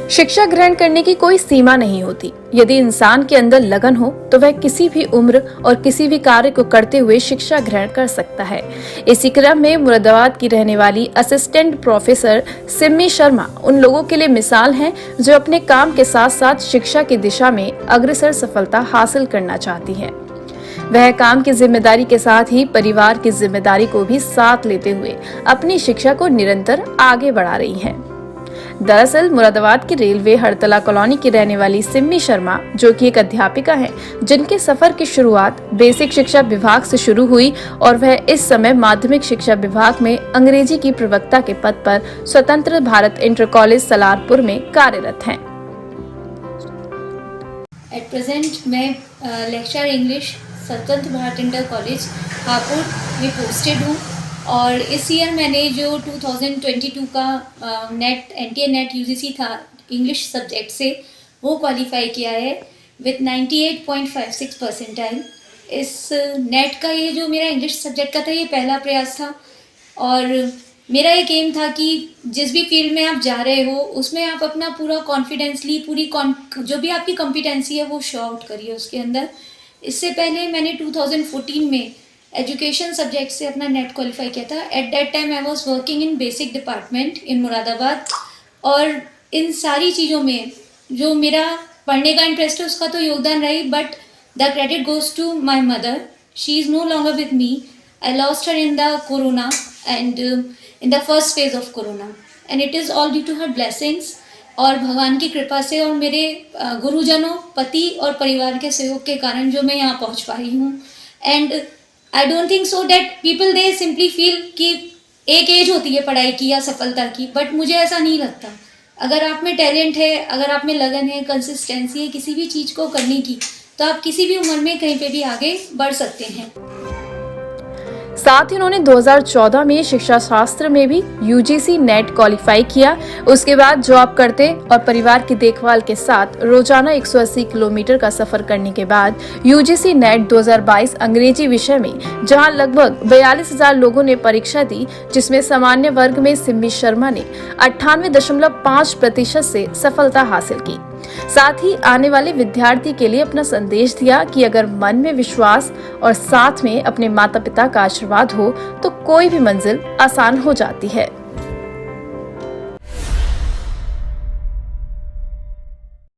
शिक्षा ग्रहण करने की कोई सीमा नहीं होती। यदि इंसान के अंदर लगन हो तो वह किसी भी उम्र और किसी भी कार्य को करते हुए शिक्षा ग्रहण कर सकता है। इसी क्रम में मुरादाबाद की रहने वाली असिस्टेंट प्रोफेसर सिम्मी शर्मा उन लोगों के लिए मिसाल हैं जो अपने काम के साथ साथ शिक्षा की दिशा में अग्रसर सफलता हासिल करना चाहती हैं। वह काम की जिम्मेदारी के साथ ही परिवार की जिम्मेदारी को भी साथ लेते हुए अपनी शिक्षा को निरंतर आगे बढ़ा रही हैं। दरअसल मुरादाबाद की रेलवे हड़तला कॉलोनी की रहने वाली सिम्मी शर्मा, जो कि एक अध्यापिका हैं, जिनके सफर की शुरुआत बेसिक शिक्षा विभाग से शुरू हुई और वह इस समय माध्यमिक शिक्षा विभाग में अंग्रेजी की प्रवक्ता के पद पर स्वतंत्र भारत इंटर कॉलेज सलारपुर में कार्यरत हैं। एट प्रेजेंट मैं लेक्चर इंग्लिश स्वतंत्र भारत इंटर कॉलेज हापुड़ में पोस्टेड हूँ और इस ईयर मैंने जो 2022 का नेट NTA नेट UGC था इंग्लिश सब्जेक्ट से वो क्वालिफाई किया है विथ 98.56 परसेंटाइल। इस नेट का ये जो मेरा इंग्लिश सब्जेक्ट का था ये पहला प्रयास था और मेरा एक एम था कि जिस भी फील्ड में आप जा रहे हो उसमें आप अपना पूरा कॉन्फिडेंसली जो भी आपकी कॉम्पिटेंसी है वो शो आउट करिए उसके अंदर। इससे पहले मैंने 2014 में एजुकेशन सब्जेक्ट से अपना नेट क्वालिफाई किया था। At that time I was working in basic department in Moradabad और इन सारी चीज़ों में जो मेरा पढ़ने का इंटरेस्ट है उसका तो योगदान रही, but the credit goes to my mother. She is no longer with me. I lost her in the corona and in the first phase of corona and it is all due to her blessings और भगवान की कृपा से और मेरे गुरुजनों, पति और परिवार के सहयोग के कारण जो मैं यहाँ पहुँच पाई हूँ। And I don't think so that people they simply feel कि एक एज होती है पढ़ाई की या सफलता की, बट मुझे ऐसा नहीं लगता। अगर आप में टैलेंट है, अगर आप में लगन है, कंसिस्टेंसी है किसी भी चीज़ को करने की, तो आप किसी भी उम्र में कहीं पे भी आगे बढ़ सकते हैं। साथ ही उन्होंने 2014 में शिक्षा शास्त्र में भी UGC नेट क्वालिफाई किया। उसके बाद जॉब करते और परिवार की देखभाल के साथ रोजाना 180 किलोमीटर का सफर करने के बाद UGC नेट 2022 अंग्रेजी विषय में जहां लगभग 42,000 लोगों ने परीक्षा दी, जिसमें सामान्य वर्ग में सिम्मी शर्मा ने 98.5% से सफलता हासिल की। साथ ही आने वाले विद्यार्थी के लिए अपना संदेश दिया कि अगर मन में विश्वास और साथ में अपने माता पिता का आशीर्वाद हो तो कोई भी मंजिल आसान हो जाती है।